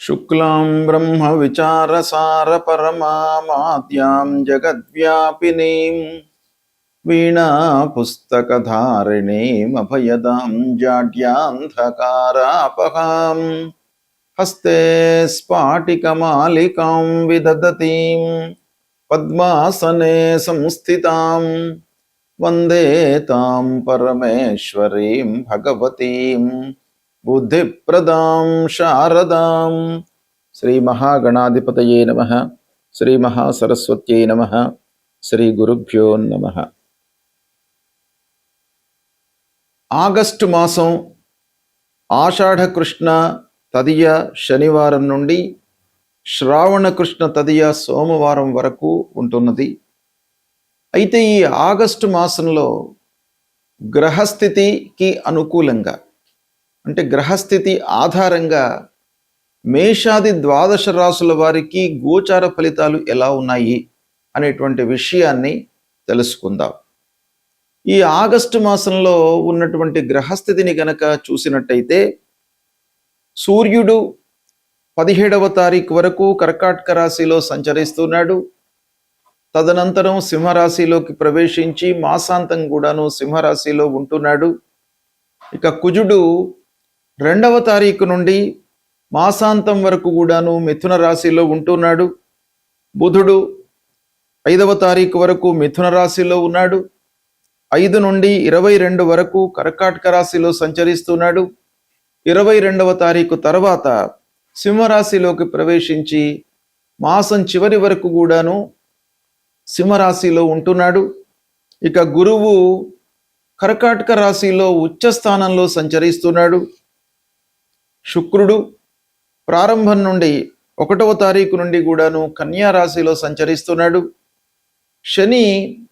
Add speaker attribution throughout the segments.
Speaker 1: शुक्लां ब्रह्मविचारसारपरमामाद्यां जगद्व्यापिनीं वीणापुस्तकधारिणीमभयदां जाड्यान्धकारापहां हस्ते स्फाटिकमालिकां विदधतीं पद्मासने संस्थितां वन्दे तां परमेश्वरीं भगवतीं बुद्धिप्रदां शारदां। श्री महागणाधिपतये नमः। श्री महासरस्वत्यै नमः। श्री गुरुभ्यो नमः। ఆగస్టు మాసం ఆషాఢ కృష్ణ తదియ శనివారం నుండి శ్రావణ కృష్ణ తదియ సోమవారం వరకు ఉంటున్నది. అయితే ఈ ఆగస్టు మాసంలో గ్రహస్థితికి అనుకూలంగా అంటే గ్రహస్థితి ఆధారంగా మేషాది ద్వాదశ రాశుల వారికి గోచార ఫలితాలు ఎలా ఉన్నాయి అనేటువంటి విషయాన్ని తెలుసుకుందాం. ఈ ఆగస్టు మాసంలో ఉన్నటువంటి గ్రహస్థితిని గనక చూసినట్టయితే సూర్యుడు 17వ తారీఖు వరకు కర్కాటక రాశిలో సంచరిస్తున్నాడు. తదనంతరం సింహరాశిలోకి ప్రవేశించి మాసాంతం కూడాను సింహరాశిలో ఉంటున్నాడు. ఇక కుజుడు 2వ తారీఖు నుండి మాసాంతం వరకు కూడాను మిథున రాశిలో ఉంటున్నాడు. బుధుడు 5వ తారీఖు వరకు మిథున రాశిలో ఉన్నాడు. 5 నుండి 22 వరకు కర్కాటక రాశిలో సంచరిస్తున్నాడు. 22వ తారీఖు తర్వాత సింహరాశిలోకి ప్రవేశించి మాసం చివరి వరకు కూడాను సింహరాశిలో ఉంటున్నాడు. ఇక గురువు కర్కాటక రాశిలో ఉచ్చ స్థానంలో సంచరిస్తున్నాడు. శుక్రుడు ప్రారంభం నుండి 1వ తారీఖు నుండి కూడాను కన్యా రాశిలో సంచరిస్తున్నాడు. శని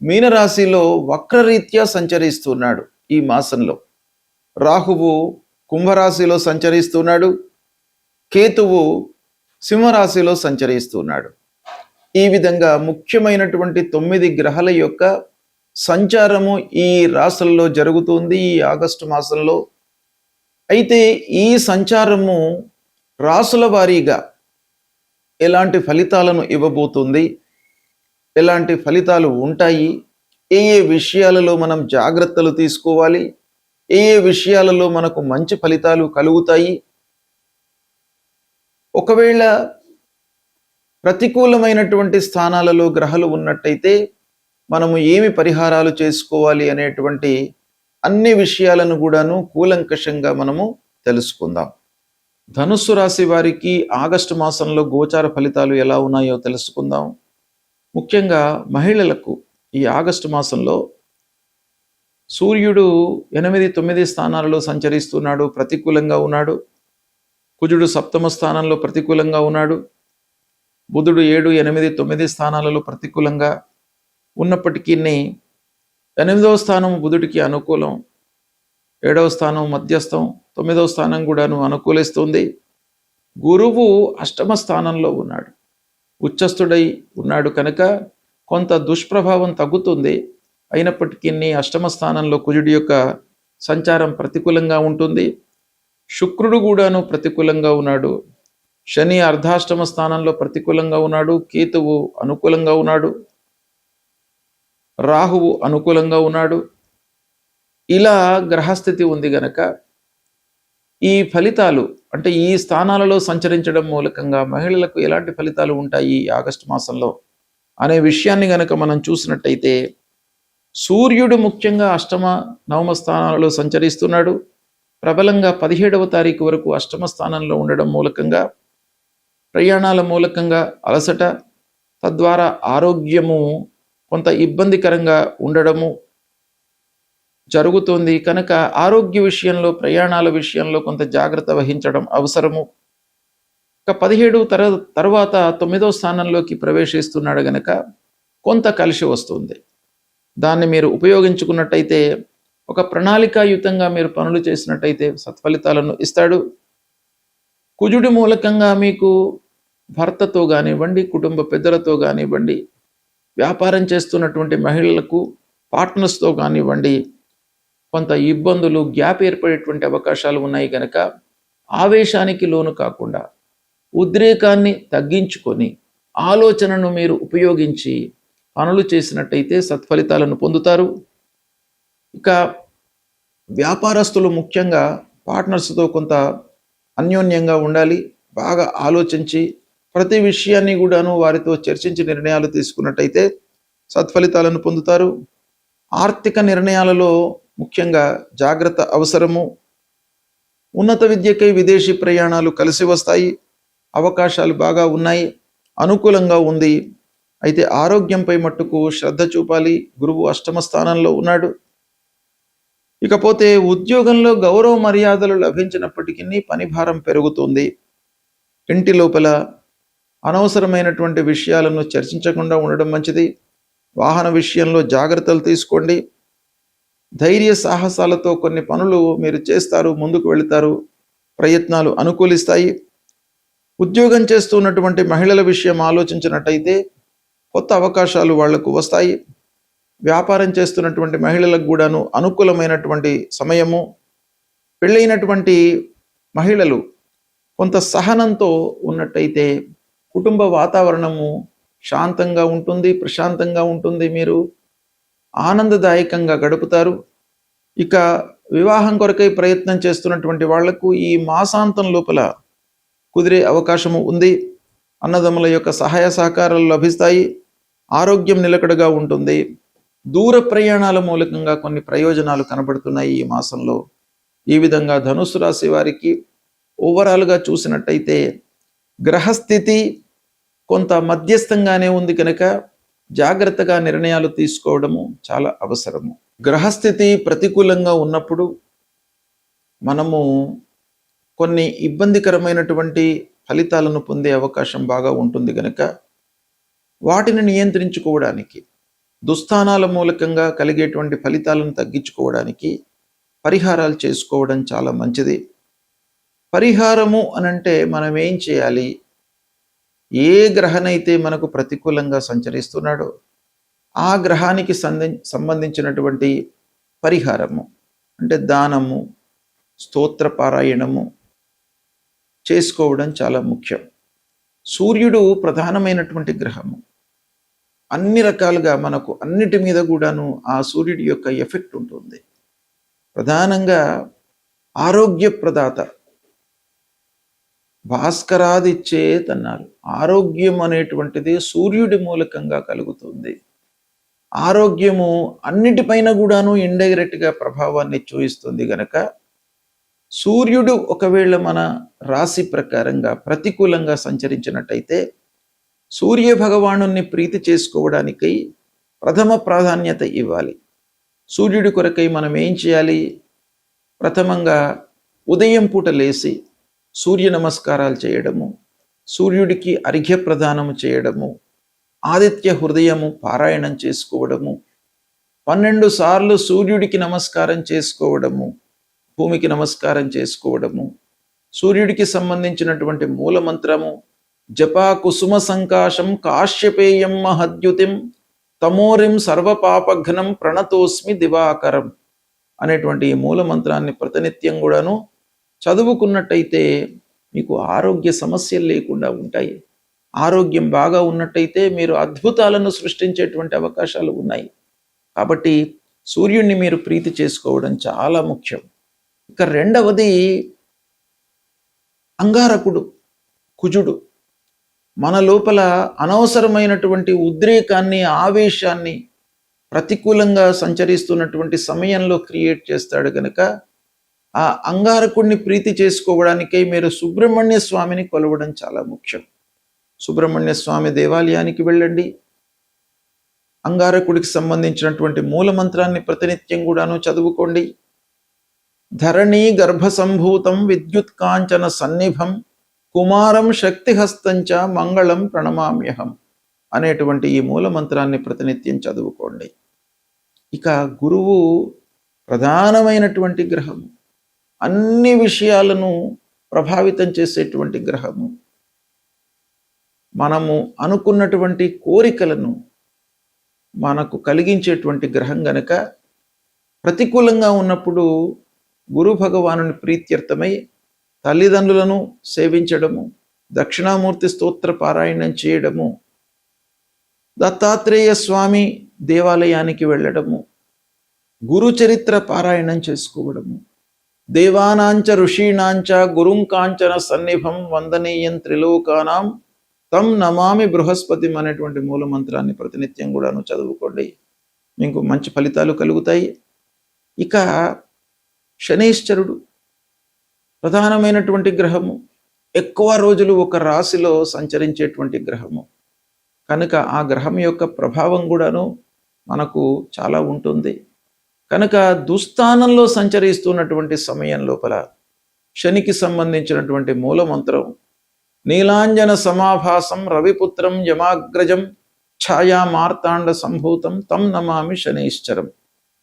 Speaker 1: మీనరాశిలో వక్రరీత్యా సంచరిస్తున్నాడు ఈ మాసంలో. రాహువు కుంభరాశిలో సంచరిస్తున్నాడు. కేతువు సింహరాశిలో సంచరిస్తున్నాడు. ఈ విధంగా ముఖ్యమైనటువంటి 9 గ్రహాల యొక్క సంచారము ఈ రాశుల్లో జరుగుతుంది ఈ ఆగస్టు మాసంలో. అయితే ఈ సంచారము రాశుల వారీగా ఎలాంటి ఫలితాలను ఇవ్వబోతుంది, ఎలాంటి ఫలితాలు ఉంటాయి, ఏ ఏ విషయాలలో మనం జాగ్రత్తలు తీసుకోవాలి, ఏ ఏ విషయాలలో మనకు మంచి ఫలితాలు కలుగుతాయి, ఒకవేళ ప్రతికూలమైనటువంటి స్థానాలలో గ్రహాలు ఉన్నట్టయితే మనము ఏమి పరిహారాలు చేసుకోవాలి అనేటువంటి అన్ని విషయాలను కూడాను కూలంకషంగా మనము తెలుసుకుందాం. ధనుస్సు రాశి వారికి ఆగస్టు మాసంలో గోచార ఫలితాలు ఎలా ఉన్నాయో తెలుసుకుందాం. ముఖ్యంగా మహిళలకు ఈ ఆగస్టు మాసంలో సూర్యుడు 8-9 స్థానాలలో సంచరిస్తున్నాడు, ప్రతికూలంగా ఉన్నాడు. కుజుడు 7వ స్థానంలో ప్రతికూలంగా ఉన్నాడు. బుధుడు 7, 8, 9 స్థానాలలో ప్రతికూలంగా ఉన్నప్పటికీ 8వ స్థానం బుధుడికి అనుకూలం, 7వ స్థానం మధ్యస్థం, 9వ స్థానం కూడాను అనుకూలిస్తుంది. గురువు 8వ స్థానంలో ఉన్నాడు, ఉచ్చస్థుడై ఉన్నాడు కనుక కొంత దుష్ప్రభావం తగ్గుతుంది. అయినప్పటికీ 8వ స్థానంలో కుజుడి యొక్క సంచారం ప్రతికూలంగా ఉంటుంది. శుక్రుడు కూడాను ప్రతికూలంగా ఉన్నాడు. శని అర్ధాష్టమ స్థానంలో ప్రతికూలంగా ఉన్నాడు. కేతువు అనుకూలంగా ఉన్నాడు. రాహువు అనుకూలంగా ఉన్నాడు. ఇలా గ్రహస్థితి ఉంది గనక ఈ ఫలితాలు అంటే ఈ స్థానాలలో సంచరించడం మూలకంగా మహిళలకు ఎలాంటి ఫలితాలు ఉంటాయి ఆగస్టు మాసంలో అనే విషయాన్ని గనక మనం చూసినట్టయితే సూర్యుడు ముఖ్యంగా 8వ 9వ స్థానాలలో సంచరిస్తున్నాడు. ప్రబలంగా 17వ తారీఖు వరకు 8వ స్థానంలో ఉండడం మూలకంగా ప్రయాణాల మూలకంగా అలసట, తద్వారా ఆరోగ్యము కొంత ఇబ్బందికరంగా ఉండడము జరుగుతుంది. కనుక ఆరోగ్య విషయంలో, ప్రయాణాల విషయంలో కొంత జాగ్రత్త వహించడం అవసరము. ఇక 17 తర్వాత 9వ స్థానంలోకి ప్రవేశిస్తున్నాడు గనక కొంత కలిసి వస్తుంది. దాన్ని మీరు ఉపయోగించుకున్నట్టయితే, ఒక ప్రణాళికాయుతంగా మీరు పనులు చేసినట్టయితే సత్ఫలితాలను ఇస్తాడు. కుజుడి మూలకంగా మీకు భర్తతో కానివ్వండి, కుటుంబ పెద్దలతో కానివ్వండి, వ్యాపారం చేస్తున్నటువంటి మహిళలకు పార్ట్నర్స్తో కానివ్వండి కొంత ఇబ్బందులు, గ్యాప్ ఏర్పడేటువంటి అవకాశాలు ఉన్నాయి కనుక ఆవేశానికి లోను కాకుండా ఉద్రేకాన్ని తగ్గించుకొని ఆలోచనను మీరు ఉపయోగించి పనులు చేసినట్టయితే సత్ఫలితాలను పొందుతారు. ఇక వ్యాపారస్తులు ముఖ్యంగా పార్ట్నర్స్తో కొంత అన్యోన్యంగా ఉండాలి. బాగా ఆలోచించి ప్రతి విషయాన్ని కూడాను వారితో చర్చించి నిర్ణయాలు తీసుకున్నట్టయితే సత్ఫలితాలను పొందుతారు. ఆర్థిక నిర్ణయాలలో ముఖ్యంగా జాగ్రత్త అవసరము. ఉన్నత విద్యకై విదేశీ ప్రయాణాలు కలిసి వస్తాయి. అవకాశాలు బాగా ఉన్నాయి, అనుకూలంగా ఉంది. అయితే ఆరోగ్యంపై మట్టుకు శ్రద్ధ చూపాలి. గురువు అష్టమ స్థానంలో ఉన్నాడు. ఇకపోతే ఉద్యోగంలో గౌరవ మర్యాదలు లభించినప్పటికీ పనిభారం పెరుగుతుంది. ఇంటి లోపల అనవసరమైనటువంటి విషయాలను చర్చించకుండా ఉండడం మంచిది. వాహన విషయంలో జాగ్రత్తలు తీసుకోండి. ధైర్య సాహసాలతో కొన్ని పనులు మీరు చేస్తారు, ముందుకు వెళతారు, ప్రయత్నాలు అనుకూలిస్తాయి. ఉద్యోగం చేస్తున్నటువంటి మహిళల విషయం ఆలోచించినట్టయితే కొత్త అవకాశాలు వాళ్లకు వస్తాయి. వ్యాపారం చేస్తున్నటువంటి మహిళలకు కూడాను అనుకూలమైనటువంటి సమయము. పెళ్ళైనటువంటి మహిళలు కొంత సహనంతో ఉన్నట్టయితే కుటుంబ వాతావరణము శాంతంగా ఉంటుంది, ప్రశాంతంగా ఉంటుంది. మీరు ఆనందదాయకంగా గడుపుతారు. ఇక వివాహం కొరకై ప్రయత్నం చేస్తున్నటువంటి వాళ్లకు ఈ మాసాంతం లోపల కుదిరే అవకాశము ఉంది. అన్నదమ్ముల యొక్క సహాయ సహకారాలు లభిస్తాయి. ఆరోగ్యం నిలకడగా ఉంటుంది. దూర ప్రయాణాల మూలకంగా కొన్ని ప్రయోజనాలు కనబడుతున్నాయి ఈ మాసంలో. ఈ విధంగా ధనుస్సు రాశి వారికి ఓవరాల్గా చూసినట్టయితే గ్రహస్థితి కొంత మధ్యస్థంగానే ఉంది కనుక జాగ్రత్తగా నిర్ణయాలు తీసుకోవడము చాలా అవసరము. గ్రహస్థితి ప్రతికూలంగా ఉన్నప్పుడు మనము కొన్ని ఇబ్బందికరమైనటువంటి ఫలితాలను పొందే అవకాశం బాగా ఉంటుంది కనుక వాటిని నియంత్రించుకోవడానికి, దుస్థానాల మూలకంగా కలిగేటువంటి ఫలితాలను తగ్గించుకోవడానికి పరిహారాలు చేసుకోవడం చాలా మంచిది. పరిహారము అనంటే మనం ఏం చేయాలి? ఏ గ్రహనైతే మనకు ప్రతికూలంగా సంచరిస్తున్నాడో ఆ గ్రహానికి సంబంధించినటువంటి పరిహారము అంటే దానము, స్తోత్ర పారాయణము చేసుకోవడం చాలా ముఖ్యం. సూర్యుడు ప్రధానమైనటువంటి గ్రహము. అన్ని రకాలుగా మనకు అన్నిటి మీద కూడాను ఆ సూర్యుడి యొక్క ఎఫెక్ట్ ఉంటుంది. ప్రధానంగా ఆరోగ్య ప్రదాత భాస్కరాదిచ్చేత్ అన్నారు. ఆరోగ్యం అనేటువంటిది సూర్యుడి మూలకంగా కలుగుతుంది. ఆరోగ్యము అన్నిటిపైన కూడాను ఇండైరెక్ట్గా ప్రభావాన్ని చూపిస్తుంది గనక సూర్యుడు ఒకవేళ మన రాశి ప్రకారంగా ప్రతికూలంగా సంచరించినట్టయితే సూర్య భగవానుని ప్రీతి చేసుకోవడానికై ప్రథమ ప్రాధాన్యత ఇవ్వాలి. సూర్యుడి కొరకై మనం ఏం చేయాలి? ప్రథమంగా ఉదయం పూట లేచి సూర్య నమస్కారాలు చేయడము, సూర్యుడికి అర్ఘ్య ప్రదానము చేయడము, ఆదిత్య హృదయము పారాయణం చేసుకోవడము, 12 సార్లు సూర్యుడికి నమస్కారం చేసుకోవడము, భూమికి నమస్కారం చేసుకోవడము, సూర్యుడికి సంబంధించినటువంటి మూలమంత్రము జపా కుసుమ సంకాశం కాశ్యపేయం మహద్యుతిం తమోరిం సర్వపాపఘ్నం ప్రణతోస్మి దివాకరం అనేటువంటి ఈ మూలమంత్రాన్ని ప్రతినిత్యం కూడాను చదువుకున్నట్టయితే మీకు ఆరోగ్య సమస్యలు లేకుండా ఉంటాయి. ఆరోగ్యం బాగా ఉన్నట్టయితే మీరు అద్భుతాలను సృష్టించేటువంటి అవకాశాలు ఉన్నాయి. కాబట్టి సూర్యుడిని మీరు ప్రీతి చేసుకోవడం చాలా ముఖ్యం. ఇక రెండవది అంగారకుడు, కుజుడు. మన లోపల అనవసరమైనటువంటి ఉద్రేకాన్ని, ఆవేశాన్ని ప్రతికూలంగా సంచరిస్తున్నటువంటి సమయంలో క్రియేట్ చేస్తాడు కనుక ఆ అంగారకుడిని ప్రీతి చేసుకోవడానికై మీరు సుబ్రహ్మణ్య స్వామిని కొలవడం చాలా ముఖ్యం. సుబ్రహ్మణ్య స్వామి దేవాలయానికి వెళ్ళండి. అంగారకుడికి సంబంధించినటువంటి మూలమంత్రాన్ని ప్రతినిత్యం కూడాను చదువుకోండి. ధరణీ గర్భ సంభూతం విద్యుత్ కాంచన సన్నిభం కుమారం శక్తిహస్తంచ మంగళం ప్రణమామ్యహం అనేటువంటి ఈ మూలమంత్రాన్ని ప్రతినిత్యం చదువుకోండి. ఇక గురువు ప్రధానమైనటువంటి గ్రహము, అన్ని విషయాలను ప్రభావితం చేసేటువంటి గ్రహము. మనము అనుకున్నటువంటి కోరికలను మనకు కలిగించేటువంటి గ్రహం గనక ప్రతికూలంగా ఉన్నప్పుడు గురు భగవానుని ప్రీత్యర్థమై తల్లిదండ్రులను సేవించడము, దక్షిణామూర్తి స్తోత్ర పారాయణం చేయడము, దత్తాత్రేయ స్వామి దేవాలయానికి వెళ్ళడము, గురు చరిత్ర పారాయణం చేసుకోవడము, దేవానాంచ ఋషీణాంచ గురుం కాంచన సన్నిభం వందనీయం త్రిలోకానాం తం నమామి బృహస్పతిం అనేటువంటి మూలమంత్రాన్ని ప్రతినిత్యం కూడాను చదువుకోండి, మీకు మంచి ఫలితాలు కలుగుతాయి. ఇక శనైశ్చరుడు ప్రధానమైనటువంటి గ్రహము, ఎక్కువ రోజులు ఒక రాశిలో సంచరించేటువంటి గ్రహము కనుక ఆ గ్రహం యొక్క ప్రభావం కూడాను మనకు చాలా ఉంటుంది. కనుక దుస్థానంలో సంచరిస్తున్నటువంటి సమయం లోపల శనికి సంబంధించినటువంటి మూలమంత్రం నీలాంజన సమాభాసం రవిపుత్రం యమాగ్రజం ఛాయా మార్తాండ సంభూతం తం నమామి శనైశ్చరం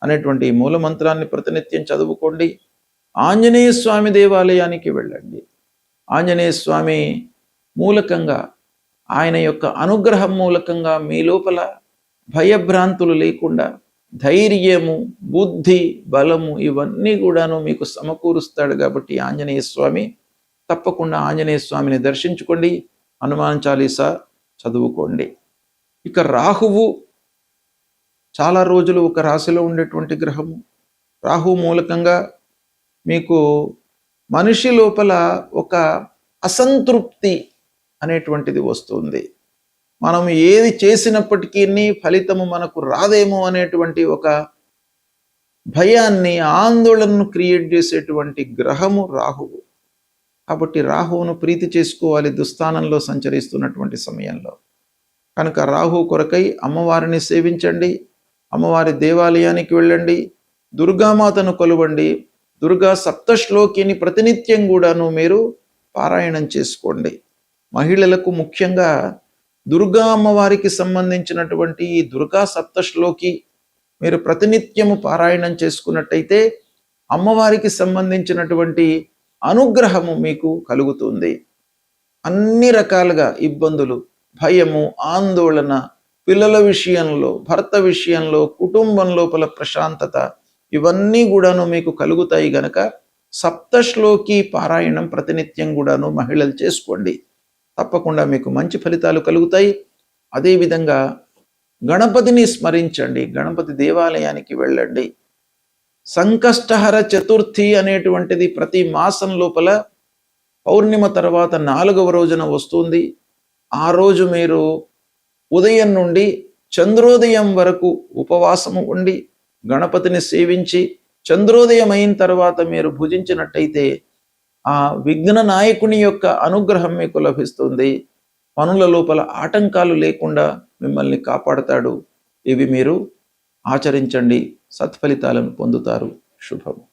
Speaker 1: అనేటువంటి మూలమంత్రాన్ని ప్రతినిత్యం చదువుకోండి. ఆంజనేయ స్వామి దేవాలయానికి వెళ్ళండి. ఆంజనేయ స్వామి మూలకంగా, ఆయన యొక్క అనుగ్రహం మూలకంగా మీ లోపల భయభ్రాంతులు లేకుండా ధైర్యము, బుద్ధి, బలము ఇవన్నీ కూడాను మీకు సమకూరుస్తాడు. కాబట్టి ఆంజనేయ స్వామి, తప్పకుండా ఆంజనేయ స్వామిని దర్శించుకోండి, హనుమాన్ చాలీసా చదువుకోండి. ఇక రాహువు చాలా రోజులు ఒక రాశిలో ఉండేటువంటి గ్రహము. రాహు మూలకంగా మీకు మనిషి లోపల ఒక అసంతృప్తి అనేటువంటిది వస్తుంది. మనం ఏది చేసినప్పటికీ ఫలితము మనకు రాదేమో అనేటువంటి ఒక భయాన్ని, ఆందోళనను క్రియేట్ చేసేటువంటి గ్రహము రాహువు. కాబట్టి రాహువును ప్రీతి చేసుకోవాలి దుస్థానంలో సంచరిస్తున్నటువంటి సమయంలో. కనుక రాహు కొరకై అమ్మవారిని సేవించండి, అమ్మవారి దేవాలయానికి వెళ్ళండి, దుర్గామాతను కొలవండి, దుర్గా సప్తశ్లోకిని ప్రతినిత్యం కూడాను మీరు పారాయణం చేసుకోండి. మహిళలకు ముఖ్యంగా దుర్గా అమ్మవారికి సంబంధించినటువంటి ఈ దుర్గా సప్తశ్లోకి మీరు ప్రతినిత్యము పారాయణం చేసుకున్నట్టయితే అమ్మవారికి సంబంధించినటువంటి అనుగ్రహము మీకు కలుగుతుంది. అన్ని రకాలుగా ఇబ్బందులు, భయము, ఆందోళన, పిల్లల విషయంలో, భర్త విషయంలో, కుటుంబం లోపల ప్రశాంతత ఇవన్నీ కూడాను మీకు కలుగుతాయి. గనక సప్తశ్లోకి పారాయణం ప్రతినిత్యం కూడాను మహిళలు చేసుకోండి, తప్పకుండా మీకు మంచి ఫలితాలు కలుగుతాయి. అదేవిధంగా గణపతిని స్మరించండి, గణపతి దేవాలయానికి వెళ్ళండి. సంకష్టహర చతుర్థి అనేటువంటిది ప్రతి మాసం లోపల పౌర్ణిమ తర్వాత 4వ రోజున వస్తుంది. ఆ రోజు మీరు ఉదయం నుండి చంద్రోదయం వరకు ఉపవాసము ఉండి గణపతిని సేవించి చంద్రోదయం అయిన తర్వాత మీరు భుజించినట్టయితే ఆ విఘ్న నాయకుని యొక్క అనుగ్రహం మీకు లభిస్తుంది. పనుల లోపల ఆటంకాలు లేకుండా మిమ్మల్ని కాపాడతాడు. ఇవి మీరు ఆచరించండి, సత్ఫలితాలను పొందుతారు. శుభం.